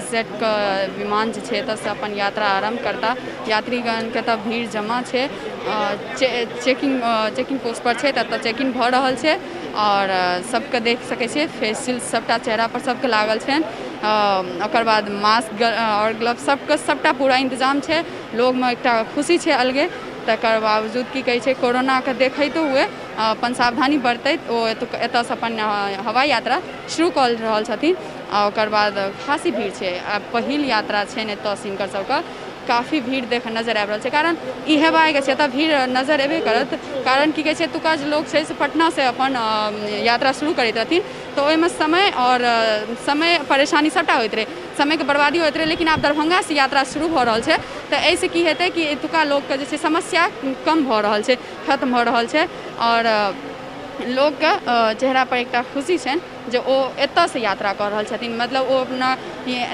SpaceJet के विमान जे छै एतऽसँ अपन यात्रा आरम्भ करता। यात्रीगण के तऽ भीड़ जमा छै। चेकिंग पोस्ट पर छै, ततऽ चेकिंग भऽ रहल छै और सबके देख सकै छियै फेस शील्ड सबटा चेहरा पर सबके लागल छनि। ओकर बाद मास्क और ग्लव्स सबके सबटा पूरा इंतजाम छै। लोगमे एकटा खुशी छै अलगे। तकर बावजूद की कहै छै कोरोनाके देखैत हुए अपन सावधानी बरतैत ओ एतऽसँ अपन हवाई यात्रा शुरू कऽ रहल छथिन। ओकर बाद खासी भीड़ छै। पहिल यात्रा छै एतऽसँ हिनकर सबके। काफ़ी भीड़ देख नजर आबि रहल छै। कारण ई हेबाके छै, एतऽ भीड़ नजर एबे करत। कारण की कहै छै एतुका जे लोग छै से पटनासँ अपन यात्रा शुरू करैत रहथिन, तऽ ओहिमे समय परेशानी सबटा होइत रहै, समयके बर्बादी होइत रहै। लेकिन आब दरभंगासँ यात्रा शुरू भऽ रहल छै, तऽ एहिसँ की हेतै कि एतुका लोकके जे छै समस्या कम भऽ रहल छै, खत्म भऽ रहल छै। और लोकके चेहरा पर एकटा खुशी छनि जे ओ एतऽसँ यात्रा कऽ रहल छथिन। मतलब ओ अपना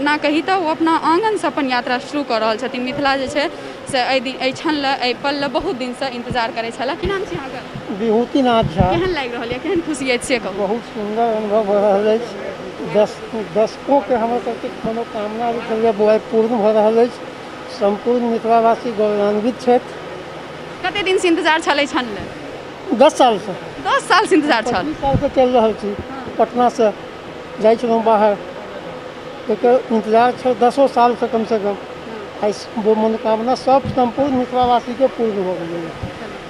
एना कही तऽ ओ अपना आँगनसँ अपन यात्रा शुरू कऽ रहल छथिन। मिथिला जे छै से एहि क्षण लए एहि पल लए बहुत दिनसँ इंतजार करै छलै। की नाम छै अहाँके? विभूतिनाथ झा। केहन लागि रहल यऽ, केहन खुशी अछि से कहू। बहुत सुंदर अनुभव भऽ रहल अछि। दशकों हमर सबके मनोकामना जे पूर्ण भऽ रहल अछि। संपूर्ण मिथिलावासी गौरवान्वित छथि। कते दिन से इंतजार छलै छन ले? 10 साल से। 10 साल से इंतजार छल। 25 साल से चलि रहल छी। पटना से जाइ छलहुँ बाहर, एकर इंतजार छल 10 साल से कम से कम। वो मनोकामना सब संपूर्ण मिथिलावासी के पूर्ण भऽ गेलै।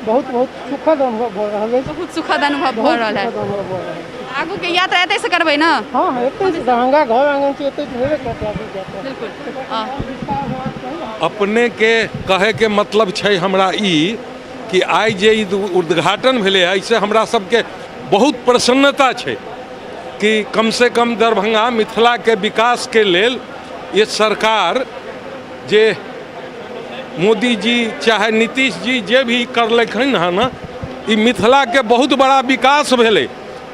बहुत बहुत सुखद अनुभव भऽ रहल अछि। बहुत सुखद अनुभव भऽ रहल है। आगू के यात्रा एतै से करबै ना? हाँ, एतै से दरभंगा घर आंगन से एतै ढेरे करता है। बिल्कुल। अपने के कहे के मतलब छै हमरा ई कि आइ जे उद्घाटन भेलै एहिसँ हमरा सबके बहुत प्रसन्नता छै कि कम से कम दरभंगा मिथिला के विकास के लेल ये सरकार जे मोदी जी चाहे नीतीश जी जे भी करलखिन हँ ना, ई मिथिला के बहुत बड़ा विकास भेलै।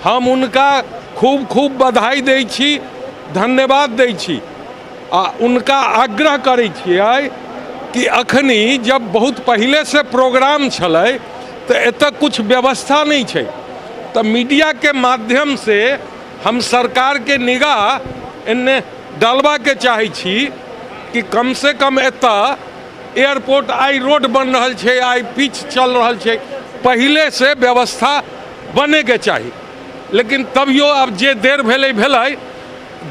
हम उनका खूब खूब बधाई दै छी, धन्यवाद दै छी। आ उनका आग्रह करै छियै कि अखनी जब बहुत पहले से प्रोग्राम छलै तो एतऽ कुछ व्यवस्था नहीं छै, तो मीडिया के माध्यम से हम सरकार के निगाह इन्ने डालबा के चाहे छी कि कम से कम एतऽ एयरपोर्ट आई रोड बन रहल छै, आई पिच चल रहल छै, पहले से व्यवस्था बने के चाही। लेकिन तभियो अब जे देर भेलै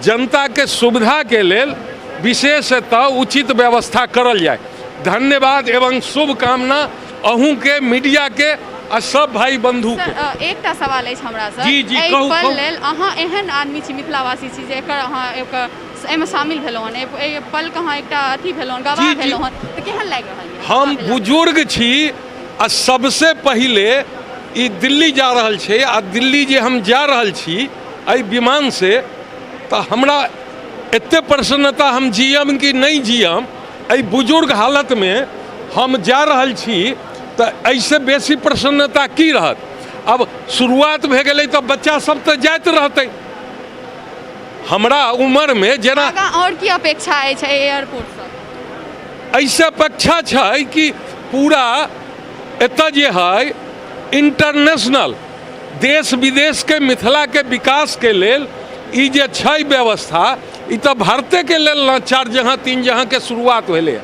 जनता के सुविधा के लेल विशेषतः उचित व्यवस्था करल जाए। धन्यवाद एवं शुभकामना अहूँ के मीडिया के आ सब भाई बंधु के। एकटा सवाल अछि हमरा से। जी जी कहू कहू। लेल अहाँ एहन आदमी छी, मिथिलावासी छी जे एकर अहाँ एक एहिमे शामिल भेलहुँ हन, एहि पल के अहाँ एकटा अथी भेलहुँ हन, गवाह भेलहुँ हन, तऽ केहन लागि रहल यऽ? हम बुजुर्ग छी आ सबसे पहले ई दिल्ली जा रहल छै आ दिल्ली जे हम जा रहल छी एहि विमान से, तो हमरा एते प्रसन्नता हम जियम कि नहीं जियम एहि बुजुर्ग हालत में हम जा रहल छी, तो ऐसे बेसी प्रसन्नता की रहत। अब शुरुआत भे गेलै तो बच्चा सब तो जाइत रहते। हमरा उम्र में जेना और की अपेक्षा अछि एयरपोर्ट से? ऐसे अपेक्षा छै कि पूरा एतऽ जे है इंटरनेशनल देश विदेश के मिथिला के विकास के लेल ई जे छै व्यवस्था, ई तो भारते के लेल ना 4 जगह 3 जगह के शुरुआत भेलै,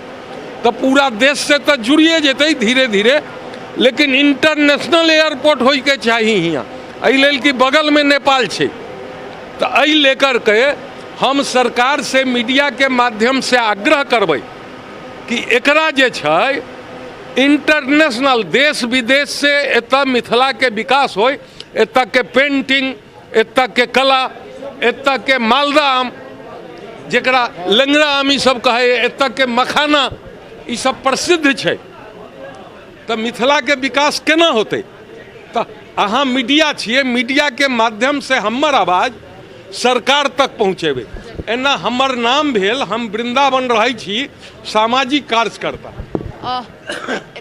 तो पूरा देश से तो जुड़िए जेतै धीरे धीरे। लेकिन इंटरनेशनल एयरपोर्ट होय के चाही हियाँ, एहि लेल कि बगल में नेपाल छै। तो एहि लेकर के हम सरकार से मीडिया के माध्यम से आग्रह करबै कि एकरा जे छै इंटरनेशनल देश विदेश से एतऽ मिथिला के विकास होय, एतऽ के पेंटिंग, एतऽ के कला, एतऽ के मालदा आम जकरा लंगड़ा आम ई सब कहे, एतऽ के मखाना ई सब प्रसिद्ध छै, तो मिथिला के विकास केना होतै? तो अहाँ मीडिया छियै, मीडिया के माध्यम से हमर आवाज सरकार तक पहुँचेबै। एना हमर नाम भेल, हम वृंदावन रहै छी, सामाजिक कार्यकर्ता।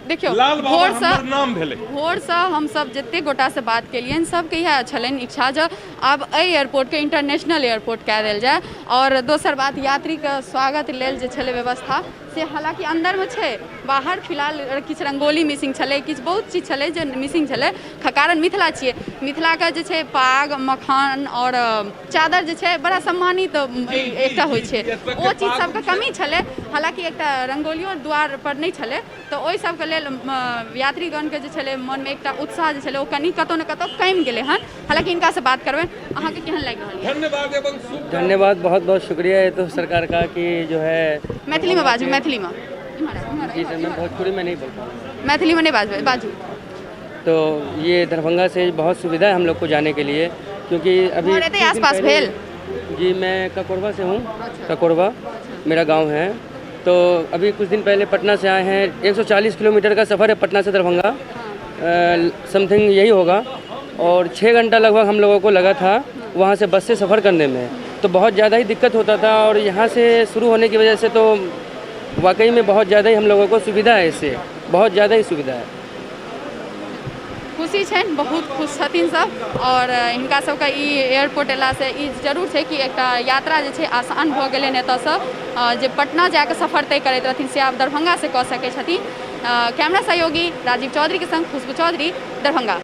देखियो भोरसँ हम सब जते गोटा से बात केलियन सबके इएह छलनि इच्छा जे आब एहि एयरपोर्ट के इंटरनेशनल एयरपोर्ट कए देल जाए। और दोसर बात यात्री के स्वागत लेल जे छलै व्यवस्था से हालांकि अंदर में छै, बाहर फिलहाल किछु रंगोली मिसिंग छलै, किछु बहुत चीज छलै जे मिसिंग छलै। कारण मिथिला छियै, मिथिलाके जे छै पाग मखान और चादर जे छै बड़ा सम्मानित एकटा होइ छै, ओ चीज सबके कमी छलै। हालांकि एकटा रंगोलियो द्वार पर नहीं छलै, तो ओहि सबके लेल यात्रीगणके जे छलै मनमे एकटा उत्साह जे छलै ओ कनि कतौ ने कतौ कमि गेलै हन। हालांकि इनका से बात करबै, अहाँके केहन लागि रहल है? धन्यवाद, बहुत बहुत शुक्रिया है तो सरकार का कि जो है मैथिली में बाजू, मैथिली में। जी सर, मैं भोजपुरी में नहीं बोल पाऊँ, मैथिली में नहीं बाजू। तो ये दरभंगा से बहुत सुविधा है हम लोग को जाने के लिए, क्योंकि अभी और रहते आसपास भेल? जी मैं ककोरबा से हूँ, ककोरबा मेरा गांव है। तो अभी कुछ दिन पहले पटना से आए हैं, 140 किलोमीटर का सफ़र है पटना से दरभंगा, समथिंग यही होगा। और 6 घंटा लगभग हम लोगों को लगा था वहाँ से बस से सफ़र करने में, तो बहुत ज़्यादा ही दिक्कत होता था। और यहाँ से शुरू होने की वजह से तो वाकई में बहुत ज़्यादा ही हम लोगों को सुविधा है, इससे बहुत ज़्यादा ही सुविधा है। खुशी छनि, बहुत खुश छथिन सब। और हिनका सबके ई एयरपोर्ट अयला से ई जरूर छै कि एकटा यात्रा जे छै आसान भऽ गेलनि। एतऽसँ जे पटना जाके सफर तय करैत रहथिन से आब दरभंगा से कऽ सकै छथिन। कैमरा सहयोगी राजीव चौधरी के संग खुशबू चौधरी, दरभंगा।